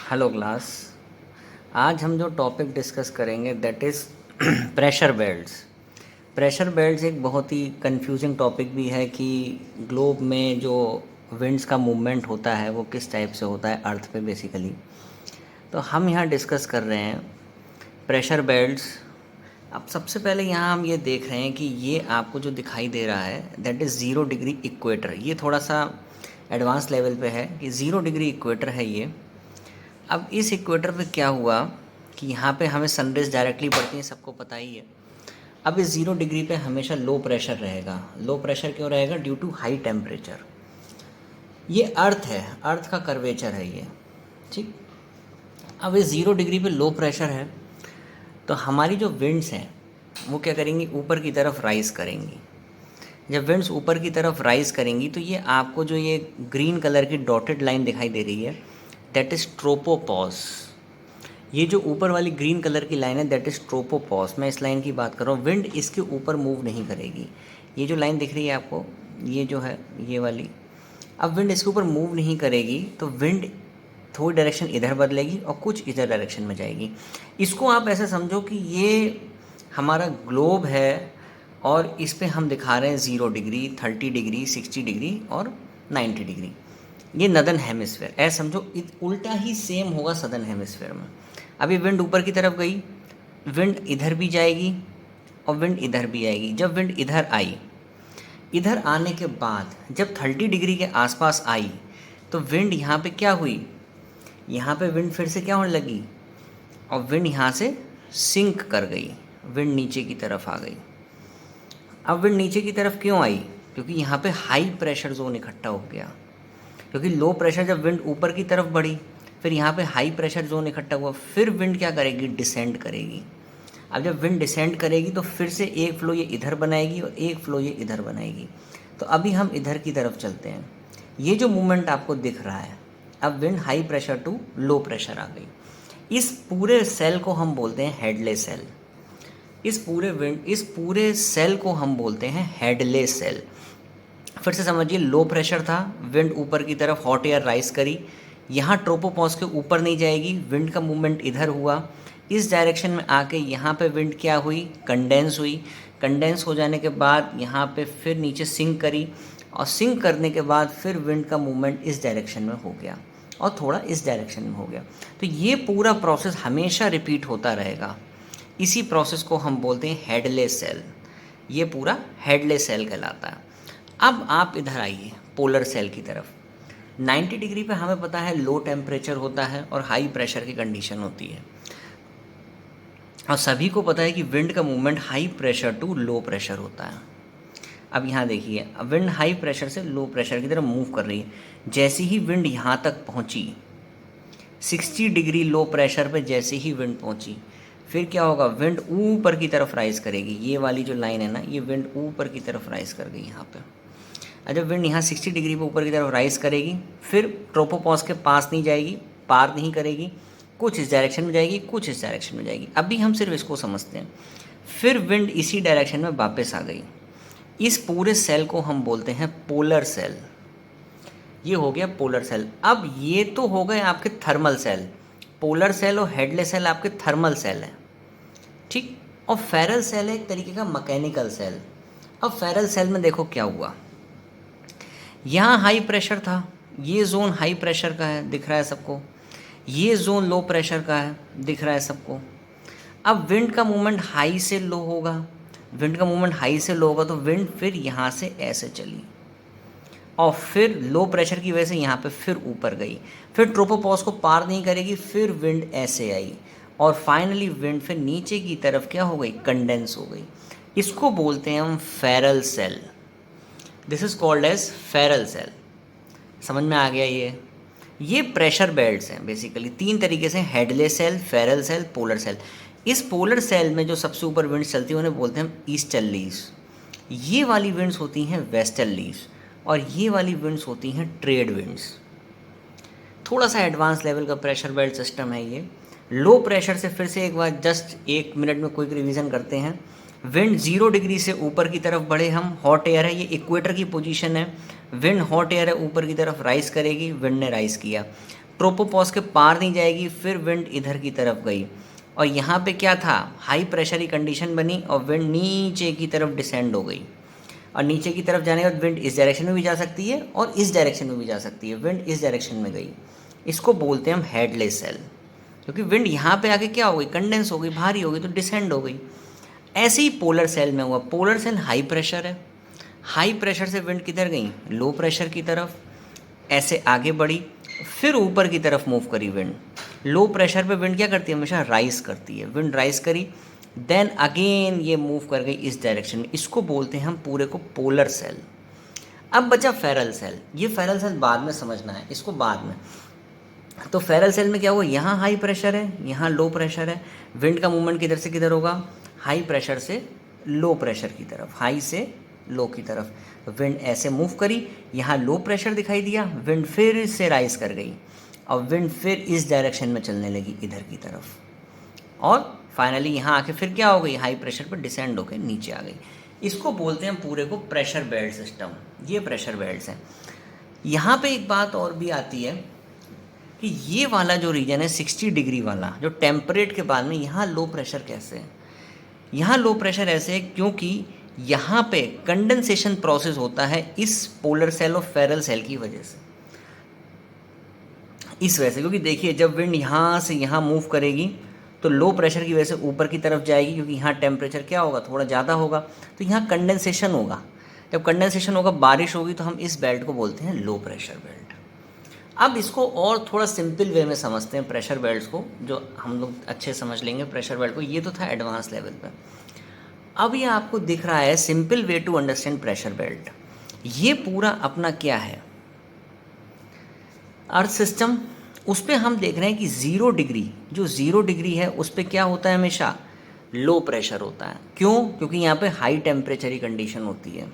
Hello class. आज हम जो टॉपिक डिस्कस करेंगे that is pressure belts. Pressure belts एक बहुत ही कंफ्यूजिंग टॉपिक भी है कि ग्लोब में जो विंड्स का मूवमेंट होता है वो किस टाइप से होता है अर्थ पे बेसिकली। तो हम यहाँ डिस्कस कर रहे हैं प्रेशर बेल्ट्स। अब सबसे पहले यहाँ हम ये देख रहे हैं कि ये आपको जो दिखाई दे रहा है दैट इज़ 0 डिग्री इक्वेटर। ये थोड़ा सा एडवांस लेवल पे है कि 0 डिग्री इक्वेटर है ये। अब इस इक्वेटर पे क्या हुआ कि यहाँ पे हमें सनरेज डायरेक्टली पड़ती है, सबको पता ही है। अब इस 0 डिग्री पे हमेशा लो प्रेशर रहेगा। लो प्रेशर क्यों रहेगा? Due to high temperature. ये अर्थ है, अर्थ का कर्वेचर है ये, ठीक। अब इस 0 डिग्री पे लो प्रेशर है तो हमारी जो विंड्स हैं वो क्या करेंगी? ऊपर की तरफ राइज़ करेंगी। जब विंड्स ऊपर की तरफ राइज़ करेंगी तो ये आपको जो ये ग्रीन कलर की डॉटेड लाइन दिखाई दे रही है दैट इज़ ट्रोपोपॉज। ये जो ऊपर वाली ग्रीन कलर की लाइन है दैट इज़ ट्रोपोपॉज। मैं इस लाइन की बात कर रहा हूँ। विंड इसके ऊपर मूव नहीं करेगी। ये जो लाइन दिख रही है आपको, ये जो है ये वाली, अब विंड इसके ऊपर मूव नहीं करेगी तो विंड थोड़ी डायरेक्शन इधर बदलेगी और कुछ इधर डायरेक्शन में जाएगी। इसको आप ऐसे समझो कि ये हमारा ग्लोब है और इस पे हम दिखा रहे हैं 0 डिग्री, 30 डिग्री, 60 डिग्री और 90 डिग्री। ये नदर्न हेमिस्फेयर ऐसे समझो। उल्टा ही सेम होगा सदर्न हेमिस्फेयर में। अभी विंड ऊपर की तरफ गई, विंड इधर भी जाएगी और विंड इधर भी आएगी। जब विंड इधर आई, इधर आने के बाद जब 30 डिग्री के आसपास आई तो विंड यहाँ पे क्या हुई? यहाँ पे विंड फिर से क्या होने लगी और विंड यहाँ से सिंक कर गई, विंड नीचे की तरफ आ गई। अब विंड नीचे की तरफ क्यों आई? क्योंकि यहाँ पे हाई प्रेशर जोन इकट्ठा हो गया। क्योंकि लो प्रेशर जब विंड ऊपर की तरफ बढ़ी, फिर यहाँ पे हाई प्रेशर जोन इकट्ठा हुआ, फिर विंड क्या करेगी? डिसेंड करेगी। अब जब विंड डिसेंड करेगी तो फिर से एक फ्लो ये इधर बनाएगी और एक फ्लो ये इधर बनाएगी। तो अभी हम इधर की तरफ चलते हैं। ये जो मूवमेंट आपको दिख रहा है, अब wind high pressure to low pressure आ गई। इस पूरे सेल को हम बोलते हैं हेडलेस सेल। इस पूरे सेल को हम बोलते हैं हेडलेस सेल। फिर से समझिए, लो प्रेशर था, विंड ऊपर की तरफ हॉट एयर राइज करी, यहाँ ट्रोपोपॉज के ऊपर नहीं जाएगी, विंड का मूवमेंट इधर हुआ, इस डायरेक्शन में आके यहाँ पे विंड क्या हुई? कंडेंस हुई। कंडेंस हो जाने के बाद यहाँ पे फिर नीचे सिंक करी और सिंक करने के बाद फिर विंड का मूवमेंट इस डायरेक्शन में हो गया और थोड़ा इस डायरेक्शन में हो गया। तो ये पूरा प्रोसेस हमेशा रिपीट होता रहेगा। इसी प्रोसेस को हम बोलते हैं हेडलेस सेल। ये पूरा हेडलेस सेल कहलाता है। अब आप इधर आइए पोलर सेल की तरफ। 90 डिग्री पे हमें पता है लो टेम्परेचर होता है और हाई प्रेशर की कंडीशन होती है, और सभी को पता है कि विंड का movement high pressure to low pressure होता है। अब यहाँ देखिए, अब विंड हाई प्रेशर से लो प्रेशर की तरफ मूव कर रही है। जैसे ही विंड यहाँ तक पहुँची 60 डिग्री लो प्रेशर पे, जैसे ही विंड पहुँची फिर क्या होगा? विंड ऊपर की तरफ राइज करेगी। ये वाली जो लाइन है ना, ये विंड ऊपर की तरफ राइज कर गई यहाँ पे। जब विंड यहाँ 60 डिग्री पे ऊपर की तरफ राइज करेगी, फिर ट्रोपोपॉज के पास नहीं जाएगी, पार नहीं करेगी, कुछ इस डायरेक्शन में जाएगी, कुछ इस डायरेक्शन में जाएगी। अभी हम सिर्फ इसको समझते हैं। फिर विंड इसी डायरेक्शन में वापस आ गई। इस पूरे सेल को हम बोलते हैं पोलर सेल। ये हो गया पोलर सेल। अब ये तो हो गए आपके थर्मल सेल। पोलर सेल और हेडलेस सेल आपके थर्मल सेल है, ठीक। और फेरल सेल है एक तरीके का मैकेनिकल सेल। अब फेरल सेल में देखो क्या हुआ। यहाँ हाई प्रेशर था, ये जोन हाई प्रेशर का है, दिख रहा है सबको। ये जोन लो प्रेशर का है, दिख रहा है सबको। अब विंड का मूवमेंट हाई से लो होगा, विंड का मूवमेंट हाई से लो होगा तो विंड फिर यहाँ से ऐसे चली और फिर लो प्रेशर की वजह से यहाँ पे फिर ऊपर गई, फिर ट्रोपोपॉज को पार नहीं करेगी, फिर विंड ऐसे आई और फाइनली विंड फिर नीचे की तरफ क्या हो गई? कंडेंस हो गई। इसको बोलते हैं हम Ferrel cell. This is called as Ferrel cell. समझ में आ गया? ये प्रेशर बेल्ट्स हैं बेसिकली। 3 तरीके से, Hadley cell, Ferrel cell, polar cell. इस पोलर सेल में जो सबसे ऊपर विंड्स चलती है उन्हें बोलते हैं हम ईस्टर्लीज। ये वाली विंड्स होती हैं वेस्टर्लीज और ये वाली विंड्स होती हैं ट्रेड विंड्स। थोड़ा सा एडवांस लेवल का प्रेशर बेल्ट सिस्टम है ये। लो प्रेशर से फिर से एक बार जस्ट 1 मिनट में क्विक रिवीजन करते हैं। विंड 0 डिग्री से ऊपर की तरफ बढ़े हम, हॉट एयर है, ये इक्वेटर की पोजीशन है। विंड हॉट एयर है, ऊपर की तरफ राइज करेगी, विंड ने राइज किया। ट्रोपोपॉज के पार नहीं जाएगी, फिर विंड इधर की तरफ गई और यहाँ पे क्या था, हाई प्रेशर की कंडीशन बनी और विंड नीचे की तरफ डिसेंड हो गई। और नीचे की तरफ जाने के बाद विंड इस डायरेक्शन में भी जा सकती है और इस डायरेक्शन में भी जा सकती है। विंड इस डायरेक्शन में गई, इसको बोलते हैं हम हेडलेस सेल, क्योंकि विंड यहाँ पे आके क्या हो गई, कंडेंस हो गई, भारी हो गई तो डिसेंड हो गई। ऐसे ही पोलर सेल में हुआ। पोलर सेल हाई प्रेशर है, हाई प्रेशर से विंड किधर गई, लो प्रेशर की तरफ, ऐसे आगे बढ़ी, फिर ऊपर की तरफ मूव करी विंड। लो प्रेशर पे विंड क्या करती है, हमेशा राइज करती है। विंड राइज करी, देन अगेन ये मूव कर गई इस डायरेक्शन में, इसको बोलते हैं हम पूरे को पोलर सेल। अब बचा फेरल सेल। ये फेरल सेल बाद में समझना है, इसको बाद में। तो फेरल सेल में क्या हुआ, यहाँ हाई प्रेशर है, यहाँ लो प्रेशर है। विंड का मूवमेंट किधर से किधर होगा, हाई प्रेशर से लो प्रेशर की तरफ, हाई से लो की तरफ। तो विंड ऐसे मूव करी, यहाँ लो प्रेशर दिखाई दिया, विंड फिर से राइज कर गई और विंड फिर इस डायरेक्शन में चलने लगी इधर की तरफ, और फाइनली यहाँ आके फिर क्या हो गई, हाई प्रेशर पर डिसेंड होकर नीचे आ गई। इसको बोलते हैं पूरे को प्रेशर बेल्ट सिस्टम। ये प्रेशर बेल्ट्स हैं। यहाँ पे एक बात और भी आती है कि ये वाला जो रीजन है 60 डिग्री वाला, जो टेम्परेट के बाद में, यहाँ लो प्रेशर कैसे है। यहाँ लो प्रेशर ऐसे है क्योंकि यहाँ पे कंडेंसेशन प्रोसेस होता है इस पोलर सेल और फेरल सेल की वजह से। इस वजह से, क्योंकि देखिए जब विंड यहाँ से यहाँ मूव करेगी तो लो प्रेशर की वजह से ऊपर की तरफ जाएगी, क्योंकि यहाँ टेम्परेचर क्या होगा, थोड़ा ज़्यादा होगा, तो यहाँ कंडेंसेशन होगा। जब कंडेंसेशन होगा, बारिश होगी, तो हम इस बेल्ट को बोलते हैं लो प्रेशर बेल्ट। अब इसको और थोड़ा सिंपल वे में समझते हैं प्रेशर बेल्ट्स को, जो हम लोग अच्छे समझ लेंगे प्रेशर बेल्ट को। ये तो था एडवांस लेवल पर। अब ये आपको दिख रहा है simple way to understand pressure belt. ये पूरा अपना क्या है, अर्थ सिस्टम। उस पर हम देख रहे हैं कि 0 डिग्री, जो 0 डिग्री है उस पर क्या होता है, हमेशा लो प्रेशर होता है। क्यों, क्योंकि यहाँ पे हाई टेम्परेचर की कंडीशन होती है।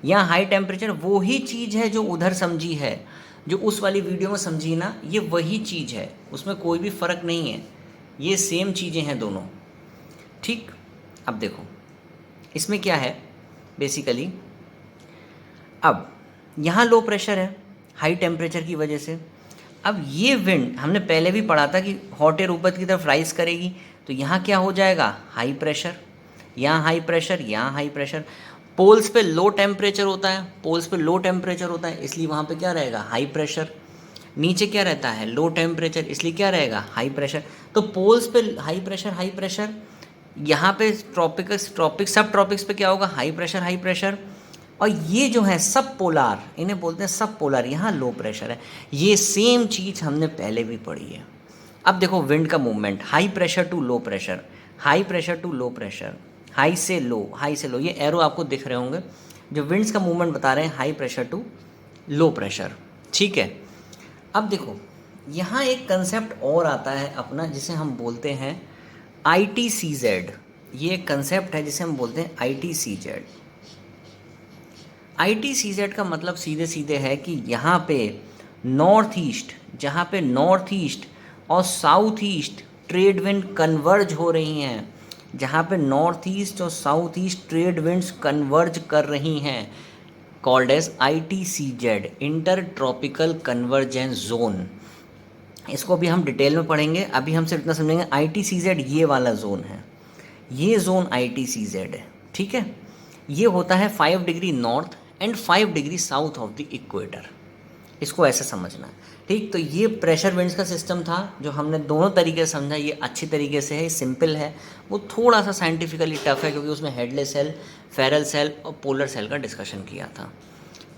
यहाँ हाई टेम्परेचर वो ही चीज़ है जो उधर समझी है, जो उस वाली वीडियो में समझी ना, ये वही चीज़ है, उसमें कोई भी फ़र्क नहीं है, ये सेम चीज़ें हैं दोनों। ठीक, अब देखो इसमें क्या है बेसिकली। अब यहाँ लो प्रेशर है हाई टेम्परेचर की वजह से। अब ये विंड हमने पहले भी पढ़ा था कि हॉट एयर ऊपर की तरफ राइज करेगी, तो यहाँ क्या हो जाएगा, हाई प्रेशर, यहाँ हाई प्रेशर, यहाँ हाई प्रेशर। पोल्स पे लो टेम्परेचर होता है, पोल्स पे लो टेम्परेचर होता है, इसलिए वहाँ पे क्या रहेगा, हाई प्रेशर। नीचे क्या रहता है, लो टेम्परेचर, इसलिए क्या रहेगा, हाई प्रेशर। तो पोल्स पे हाई प्रेशर, यहाँ पे ट्रॉपिक्स सब ट्रॉपिक्स पे क्या होगा, हाई प्रेशर। और ये जो है सब पोलार, इन्हें बोलते हैं सब पोलार, यहाँ लो प्रेशर है। ये सेम चीज़ हमने पहले भी पढ़ी है। अब देखो विंड का movement, high pressure to low pressure, high pressure to low pressure, high से लो। ये एरो आपको दिख रहे होंगे जो विंड्स का मूवमेंट बता रहे हैं, high pressure to low pressure. ठीक है, अब देखो यहाँ एक कंसेप्ट और आता है अपना, जिसे हम बोलते हैं ITCZ। ये एक कंसेप्ट है जिसे हम बोलते हैं ITCZ। ITCZ का मतलब सीधे सीधे है कि यहाँ पे नॉर्थ ईस्ट, जहाँ पे नॉर्थ ईस्ट और south east trade wind converge हो रही हैं, जहाँ पे नॉर्थ ईस्ट और south east trade winds converge कर रही हैं, called as ITCZ, inter tropical convergence zone. इसको भी हम डिटेल में पढ़ेंगे, अभी हम सिर्फ इतना समझेंगे ITCZ ये वाला जोन है, ये जोन ITCZ है। ठीक है, ये होता है 5 degree north and 5 degree south of the equator, इसको ऐसे समझना है। ठीक, तो ये प्रेशर विंड्स का सिस्टम था जो हमने दोनों तरीके से समझा। ये अच्छी तरीके से है, सिंपल है। वो थोड़ा सा साइंटिफिकली टफ है क्योंकि उसमें हेडलेस सेल, फेरल सेल और पोलर सेल का डिस्कशन किया था।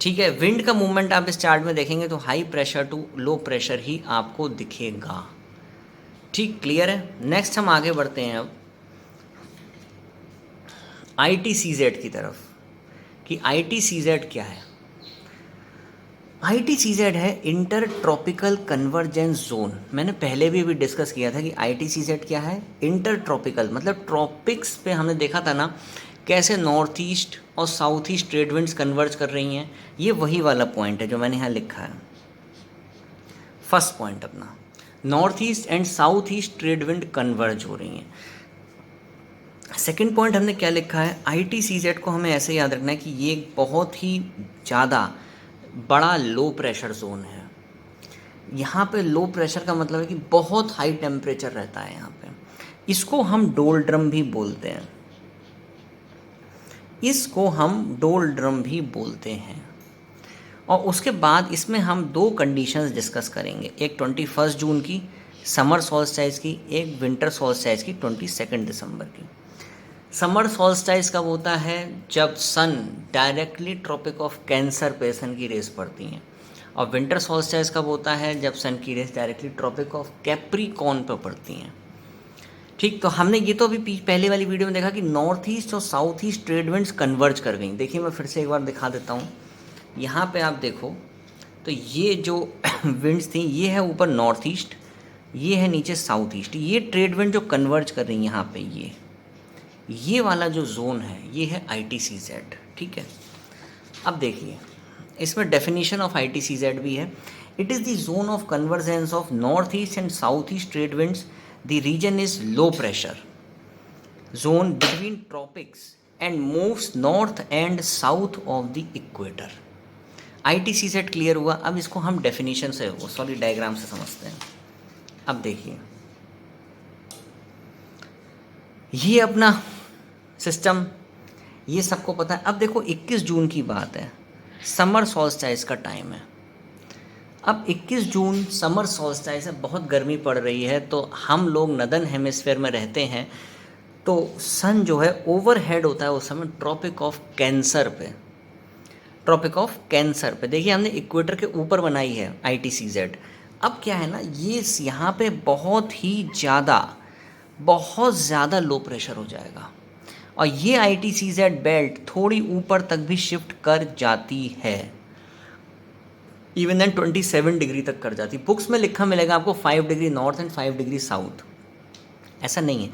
ठीक है, विंड का मूवमेंट आप इस चार्ट में देखेंगे तो high pressure to low pressure ही आपको दिखेगा। ठीक, क्लियर है। नेक्स्ट हम आगे बढ़ते हैं अब ITCZ की तरफ, कि ITCZ क्या है। ITCZ है इंटर ट्रॉपिकल कन्वर्जेंस जोन। मैंने पहले भी डिस्कस किया था कि ITCZ क्या है, इंटर ट्रॉपिकल, मतलब ट्रॉपिक्स पे हमने देखा था ना कैसे नॉर्थ ईस्ट और south east trade winds converge कर रही हैं। ये वही वाला पॉइंट है जो मैंने यहाँ लिखा है, फर्स्ट पॉइंट अपना, north east and south east trade wind converge हो रही हैं। सेकेंड पॉइंट हमने क्या लिखा है, ITCZ को हमें ऐसे याद रखना है कि ये एक बहुत ही ज़्यादा बड़ा लो प्रेशर जोन है। यहाँ पे लो प्रेशर का मतलब है कि बहुत हाई टेम्परेचर रहता है यहाँ पे। इसको हम डोलड्रम भी बोलते हैं, इसको हम डोलड्रम भी बोलते हैं। और उसके बाद इसमें हम दो कंडीशंस डिस्कस करेंगे, एक 21 जून की समर सॉल्स्टाइस की, एक विंटर सॉल्स्टाइस की 22 दिसंबर की। समर सॉल्स्टाइस कब होता है? जब सन डायरेक्टली ट्रॉपिक ऑफ कैंसर पे सन की रेस पड़ती हैं। और विंटर सॉल्स्टाइस कब होता है? जब सन की rays directly tropic of Capricorn पर पड़ती हैं। ठीक, तो हमने ये तो अभी पहले वाली वीडियो में देखा कि नॉर्थ ईस्ट और south east trade winds converge कर गई। देखिए मैं फिर से एक बार दिखा देता हूँ। यहाँ पे आप देखो तो ये जो विंड्स थी, ये है ऊपर नॉर्थ ईस्ट, ये है नीचे साउथ ईस्ट। ये ट्रेड विंड जो कन्वर्ज कर रही है यहाँ पे, ये वाला जो जोन है ये है ITCZ। ठीक है, अब देखिए इसमें डेफिनेशन ऑफ ITCZ भी है। It is the zone of convergence of north east and south east trade winds. The region is low pressure zone between tropics and moves north and south of the equator. ITCZ clear हुआ। अब इसको हम definition से, sorry diagram से समझते हैं। अब देखिए ये अपना सिस्टम, ये सबको पता है। अब देखो 21 जून की बात है, समर सॉल्स्टाइस का टाइम है। अब 21 जून समर सॉल्स्टाइस है, बहुत गर्मी पड़ रही है, तो हम लोग नदर्न हेमिस्फेयर में रहते हैं, तो सन जो है ओवरहेड होता है उस समय ट्रॉपिक ऑफ कैंसर पे। ट्रॉपिक ऑफ कैंसर पे देखिए हमने इक्वेटर के ऊपर बनाई है ITCZ। अब क्या है ना, ये यहाँ पे बहुत ज़्यादा लो प्रेशर हो जाएगा और ये ITCZ बेल्ट थोड़ी ऊपर तक भी शिफ्ट कर जाती है, इवन देन 27 डिग्री तक कर जाती। बुक्स में लिखा मिलेगा आपको 5 degree north and 5 degree south, ऐसा नहीं है,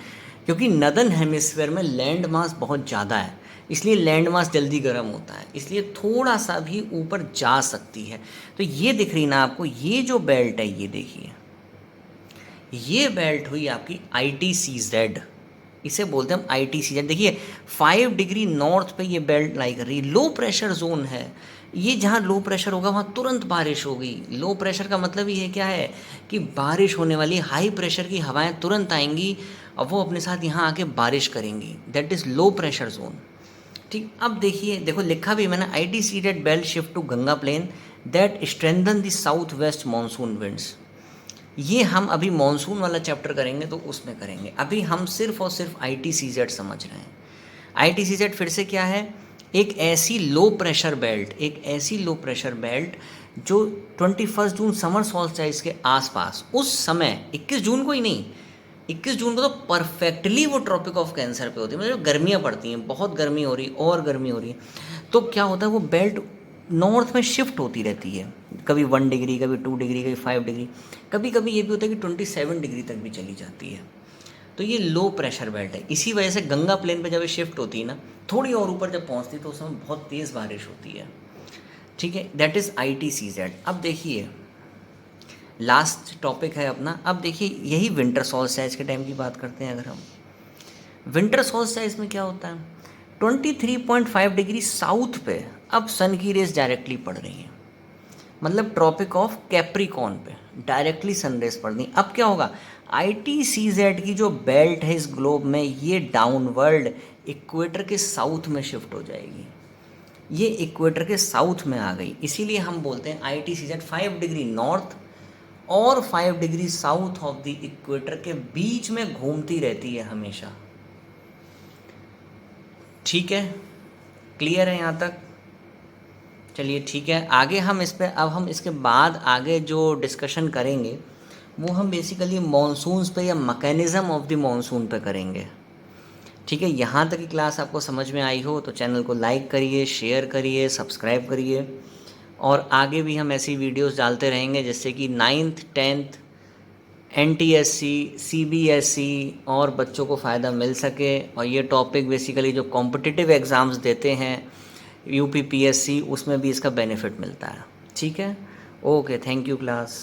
क्योंकि नदर्न हेमिस्फेयर में लैंड मास बहुत ज़्यादा है, इसलिए लैंड मास जल्दी गर्म होता है, इसलिए थोड़ा सा भी ऊपर जा सकती है। तो ये दिख रही ना आपको, ये जो बेल्ट है, ये देखिए, ये बेल्ट हुई आपकी ITCZ, इसे बोलते हैं हम ITCZ। देखिए 5 डिग्री नॉर्थ पे ये बेल्ट लाई कर रही है, लो प्रेशर जोन है। ये जहाँ लो प्रेशर होगा वहाँ तुरंत बारिश होगी। लो प्रेशर का मतलब ये क्या है कि बारिश होने वाली, हाई प्रेशर की हवाएं तुरंत आएंगी और वो अपने साथ यहाँ आके बारिश करेंगी, that is low pressure zone. ठीक, अब देखिए, देखो लिखा भी मैंने, ITCZ belt shift to Ganga plain that strengthen the south west monsoon winds. ये हम अभी मानसून वाला चैप्टर करेंगे तो उसमें करेंगे, अभी हम सिर्फ और सिर्फ ITCZ समझ रहे हैं। ITCZ फिर से क्या है? एक ऐसी लो प्रेशर बेल्ट जो 21 जून समर सॉल्स्टाइस के आसपास, उस समय 21 जून को ही नहीं, 21 जून को तो परफेक्टली वो ट्रॉपिक ऑफ कैंसर पे होती है, मतलब गर्मियाँ पड़ती हैं, बहुत गर्मी हो रही और गर्मी हो रही है, तो क्या होता है वो बेल्ट नॉर्थ में शिफ्ट होती रहती है, कभी 1 डिग्री, कभी 2 डिग्री, कभी 5 डिग्री, कभी कभी ये भी होता है कि 27 डिग्री तक भी चली जाती है। तो ये लो प्रेशर बेल्ट है, इसी वजह से गंगा प्लेन पे जब ये शिफ्ट होती है ना, थोड़ी और ऊपर जब पहुंचती है तो उस समय बहुत तेज़ बारिश होती है। ठीक है, दैट इज़ ITCZ। अब देखिए लास्ट टॉपिक है अपना। अब देखिए यही विंटर सॉल्स्टाइस के टाइम की बात करते हैं। अगर हम विंटर सॉल्स्टाइस में क्या होता है, 23.5 डिग्री साउथ पे अब सन की रेस डायरेक्टली पड़ रही है, मतलब ट्रॉपिक ऑफ कैप्रिकॉर्न पे डायरेक्टली सनरेज पड़ रही। अब क्या होगा, ITCZ की जो बेल्ट है इस ग्लोब में, ये डाउनवर्ल्ड इक्वेटर के साउथ में शिफ्ट हो जाएगी, ये इक्वेटर के साउथ में आ गई, इसीलिए हम बोलते हैं ITCZ 5 डिग्री नॉर्थ और 5 degree south of the equator के बीच में घूमती रहती है हमेशा। ठीक है, क्लियर है यहाँ तक? चलिए ठीक है, आगे हम इस पे, अब हम इसके बाद आगे जो डिस्कशन करेंगे वो हम बेसिकली मॉनसून्स पे या मैकेनिज़्म ऑफ द मॉनसून पे करेंगे। ठीक है, यहाँ तक की क्लास आपको समझ में आई हो तो चैनल को लाइक करिए, शेयर करिए, सब्सक्राइब करिए, और आगे भी हम ऐसी वीडियोस डालते रहेंगे जिससे कि 9th 10th NTSC CBSE और बच्चों को फ़ायदा मिल सके। और ये टॉपिक बेसिकली जो कॉम्पिटिटिव एग्ज़ाम्स देते हैं UP PSC, उसमें भी इसका बेनिफिट मिलता है। ठीक है, ओके, थैंक यू क्लास।